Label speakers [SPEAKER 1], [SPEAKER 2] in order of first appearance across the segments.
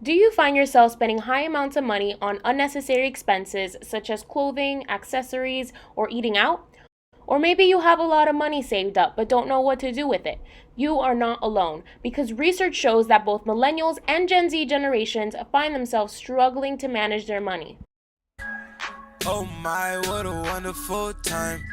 [SPEAKER 1] Do you find yourself spending high amounts of money on unnecessary expenses such as clothing, accessories, or eating out? Or maybe you have a lot of money saved up but don't know what to do with it. You are not alone, because research shows that both Millennials and Gen Z generations find themselves struggling to manage their money.
[SPEAKER 2] Oh my, what a wonderful time.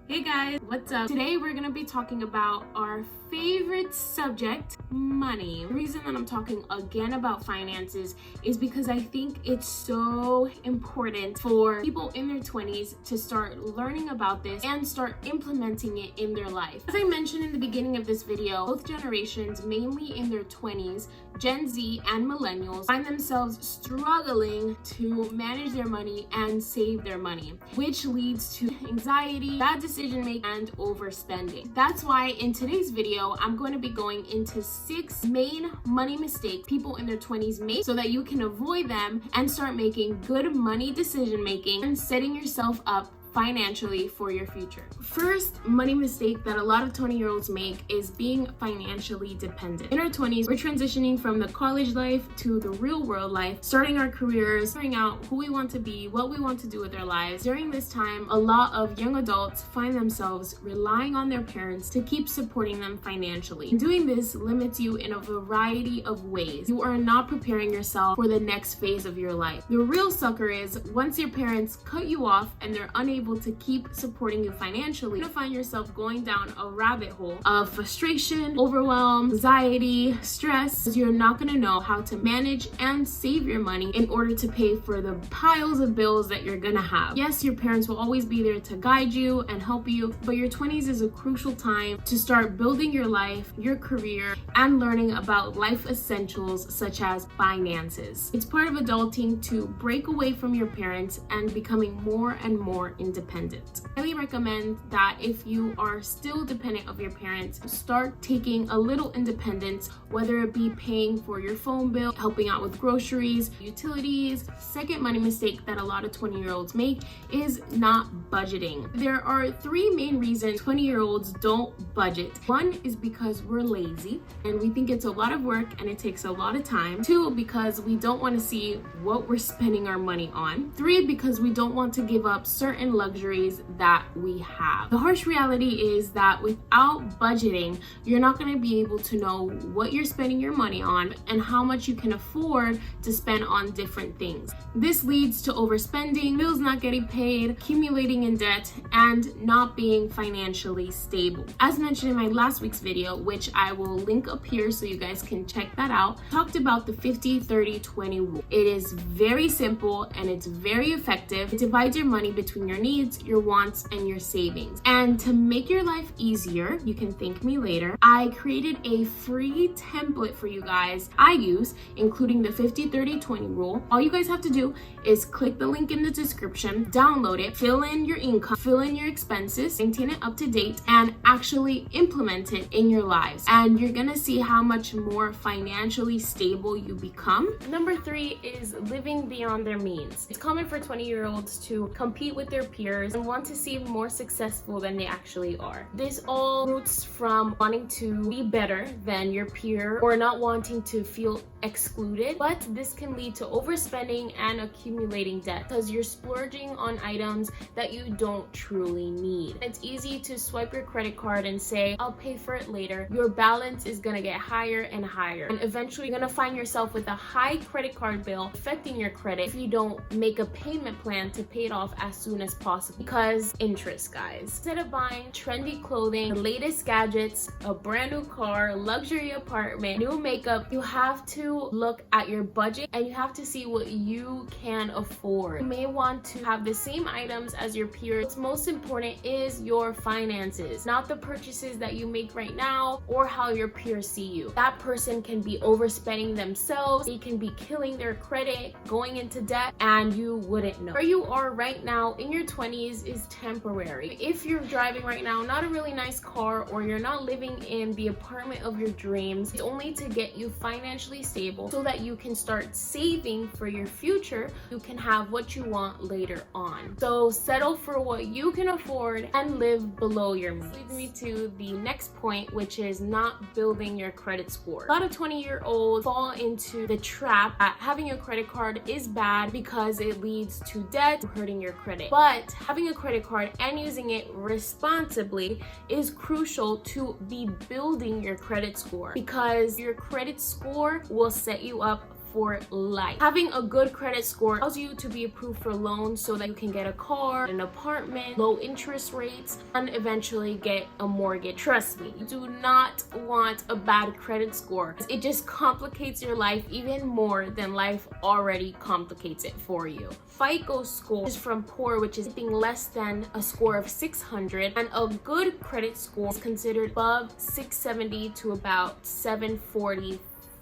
[SPEAKER 1] Hey guys, what's up? Today we're gonna be talking about our favorite subject, money. The reason that I'm talking again about finances is because I think it's so important for people in their 20s to start learning about this and start implementing it in their life. As I mentioned in the beginning of this video, both generations, mainly in their 20s, Gen Z and Millennials, find themselves struggling to manage their money and save their money, which leads to anxiety, bad decision making, and overspending. That's why in today's video, I'm going to be going into 6 main money mistakes people in their 20s make so that you can avoid them and start making good money decision making and setting yourself up financially for your future. First money mistake that a lot of 20-year-olds make is being financially dependent. In our 20s, we're transitioning from the college life to the real world life, starting our careers, figuring out who we want to be, what we want to do with our lives. During this time, a lot of young adults find themselves relying on their parents to keep supporting them financially. Doing this limits you in a variety of ways. You are not preparing yourself for the next phase of your life. The real sucker is once your parents cut you off and they're unable to keep supporting you financially, you're gonna find yourself going down a rabbit hole of frustration, overwhelm, anxiety, stress. You're not gonna know how to manage and save your money in order to pay for the piles of bills that you're gonna have. Yes, your parents will always be there to guide you and help you, but your 20s is a crucial time to start building your life, your career, and learning about life essentials such as finances. It's part of adulting to break away from your parents and becoming more and more independent. I highly recommend that if you are still dependent of your parents, start taking a little independence, whether it be paying for your phone bill, helping out with groceries, utilities. Second money mistake that a lot of 20-year-olds make is not budgeting. There are 3 main reasons 20-year-olds don't budget. 1 is because we're lazy and we think it's a lot of work and it takes a lot of time. 2, because we don't want to see what we're spending our money on. 3, because we don't want to give up certain luxuries that we have. The harsh reality is that without budgeting, you're not going to be able to know what you're spending your money on and how much you can afford to spend on different things. This leads to overspending, bills not getting paid, accumulating in debt, and not being financially stable. As mentioned in my last week's video, which I will link up here so you guys can check that out, I talked about the 50-30-20 rule. It is very simple and it's very effective. It divides your money between your needs, your wants, and your savings. And to make your life easier, you can thank me later, I created a free template for you guys I use, including the 50-30-20 rule. All you guys have to do is click the link in the description, download it, fill in your income, fill in your expenses, maintain it up to date, and actually implement it in your lives. And you're gonna see how much more financially stable you become. Number 3 is living beyond their means. It's common for 20-year-olds to compete with their peers and want to seem more successful than they actually are. This all roots from wanting to be better than your peer or not wanting to feel excluded, but this can lead to overspending and accumulating debt because you're splurging on items that you don't truly need. It's easy to swipe your credit card and say, I'll pay for it later. Your balance is gonna get higher and higher, and eventually you're gonna find yourself with a high credit card bill affecting your credit if you don't make a payment plan to pay it off as soon as possible. Because interest, guys. Instead of buying trendy clothing, the latest gadgets, a brand new car, luxury apartment, new makeup, you have to look at your budget and you have to see what you can afford. You may want to have the same items as your peers. What's most important is your finances, not the purchases that you make right now or how your peers see you. That person can be overspending themselves, they can be killing their credit, going into debt, and you wouldn't know. Where you are right now in your 20s is temporary. If you're driving right now, not a really nice car, or you're not living in the apartment of your dreams, it's only to get you financially stable stable so that you can start saving for your future. You can have what you want later on. So settle for what you can afford and live below your means. Leads me to the next point, which is not building your credit score. A lot of 20-year-olds fall into the trap that having a credit card is bad because it leads to debt, hurting your credit. But having a credit card and using it responsibly is crucial to be building your credit score, because your credit score will set you up for life. Having a good credit score allows you to be approved for loans so that you can get a car, an apartment, low interest rates, and eventually get a mortgage. Trust me, you do not want a bad credit score. It just complicates your life even more than life already complicates it for you. FICO score is from poor, which is anything less than a score of 600, and a good credit score is considered above 670 to about 740,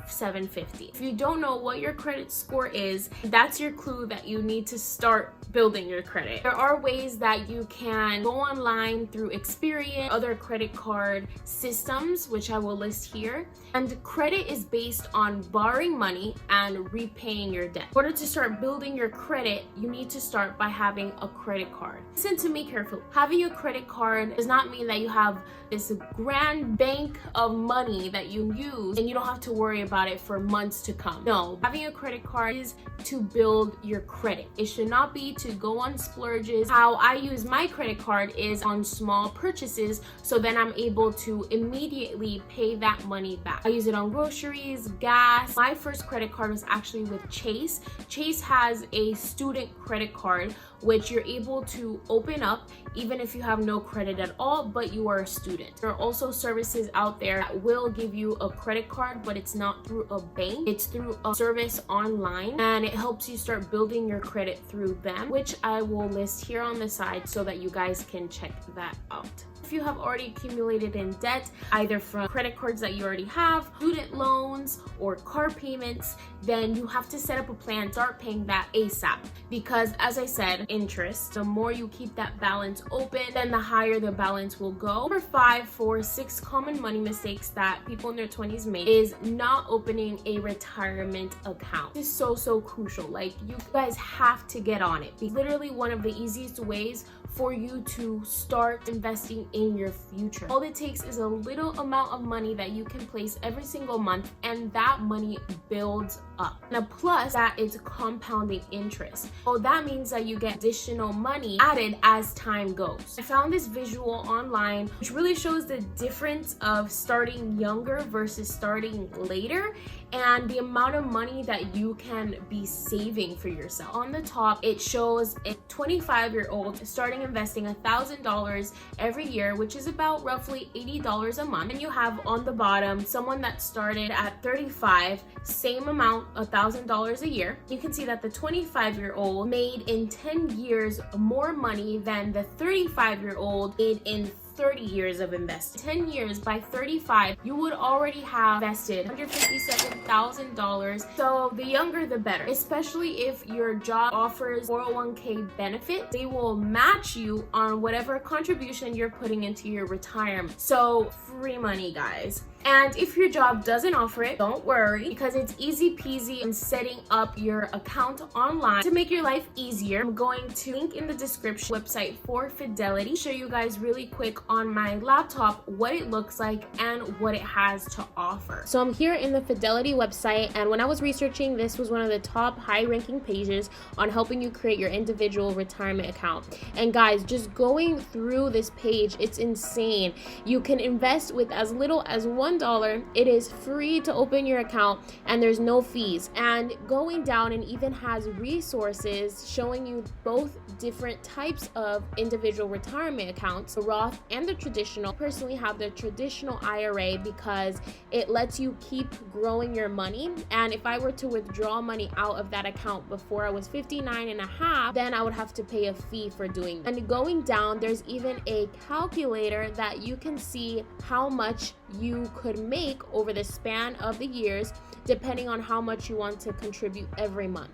[SPEAKER 1] 750. If you don't know what your credit score is, that's your clue that you need to start building your credit. There are ways that you can go online through Experian, other credit card systems, which I will list here. And credit is based on borrowing money and repaying your debt. In order to start building your credit, you need to start by having a credit card. Listen to me carefully. Having a credit card does not mean that you have this grand bank of money that you use and you don't have to worry about it for months to come. No, having a credit card is to build your credit. It should not be to go on splurges. How I use my credit card is on small purchases, so then I'm able to immediately pay that money back. I use it on groceries, gas. My first credit card was actually with Chase. Chase has a student credit card which you're able to open up even if you have no credit at all, but you are a student. There are also services out there that will give you a credit card, but it's not through a bank. It's through a service online, and it helps you start building your credit through them, which I will list here on the side so that you guys can check that out. If you have already accumulated in debt, either from credit cards that you already have, student loans, or car payments, then you have to set up a plan, start paying that ASAP. Because as I said, interest, the more you keep that balance open, then the higher the balance will go. Number 5 for 6 common money mistakes that people in their 20s make is not opening a retirement account. This is so crucial. Like, you guys have to get on it. It's literally one of the easiest ways for you to start investing in your future. All it takes is a little amount of money that you can place every single month, and that money builds up. And a plus that is compounding interest. So that means that you get additional money added as time goes. I found this visual online which really shows the difference of starting younger versus starting later, and the amount of money that you can be saving for yourself. On the top, it shows a 25-year-old starting investing $1,000 every year, which is about roughly $80 a month. And you have on the bottom someone that started at 35, same amount, $1,000 a year. You can see that the 25-year-old made in 10 years more money than the 35-year-old made in 30 years of investing. 10 years, by 35, you would already have invested $157,000. So the younger the better, especially if your job offers 401k benefit. They will match you on whatever contribution you're putting into your retirement. So free money, guys. And if your job doesn't offer it, don't worry, because it's easy peasy in setting up your account online to make your life easier. I'm going to link in the description website for Fidelity, show you guys really quick on my laptop what it looks like and what it has to offer. So I'm here in the Fidelity website, and when I was researching, this was one of the top high-ranking pages on helping you create your individual retirement account. And guys, just going through this page, it's insane. You can invest with as little as $1. It is free to open your account and there's no fees. And going down, and even has resources showing you both different types of individual retirement accounts, the Roth and the traditional. I personally have the traditional IRA because it lets you keep growing your money. And if I were to withdraw money out of that account before I was 59 and a half, then I would have to pay a fee for doing that. And going down, there's even a calculator that you can see how much you could make over the span of the years, depending on how much you want to contribute every month.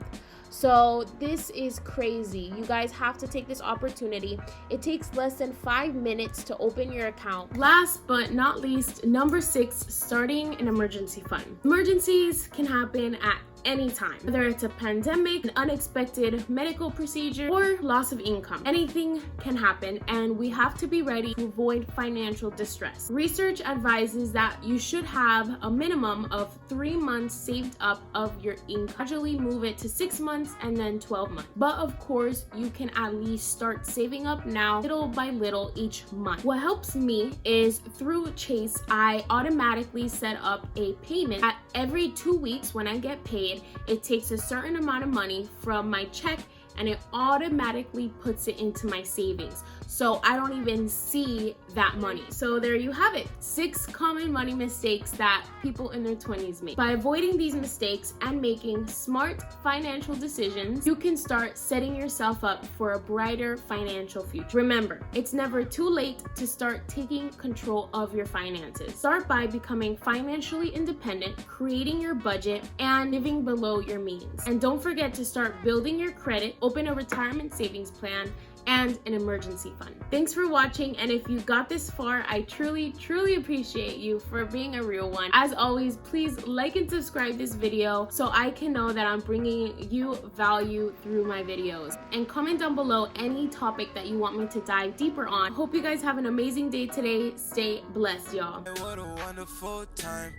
[SPEAKER 1] So this is crazy. You guys have to take this opportunity. It takes less than 5 minutes to open your account. Last but not least, number 6, starting an emergency fund. Emergencies can happen at any time, whether it's a pandemic, an unexpected medical procedure, or loss of income. Anything can happen, and we have to be ready to avoid financial distress. Research advises that you should have a minimum of 3 months saved up of your income. Gradually move it to 6 months and then 12 months. But of course, you can at least start saving up now, little by little each month. What helps me is through Chase, I automatically set up a payment at every 2 weeks. When I get paid, it takes a certain amount of money from my check and it automatically puts it into my savings. So I don't even see that money. So there you have it. 6 common money mistakes that people in their 20s make. By avoiding these mistakes and making smart financial decisions, you can start setting yourself up for a brighter financial future. Remember, it's never too late to start taking control of your finances. Start by becoming financially independent, creating your budget, and living below your means. And don't forget to start building your credit, open a retirement savings plan, and an emergency fund. Thanks for watching, and if you got this far, I truly appreciate you for being a real one. As always, please like and subscribe this video so I can know that I'm bringing you value through my videos. And comment down below any topic that you want me to dive deeper on. Hope you guys have an amazing day today. Stay blessed, y'all.
[SPEAKER 2] What a wonderful time.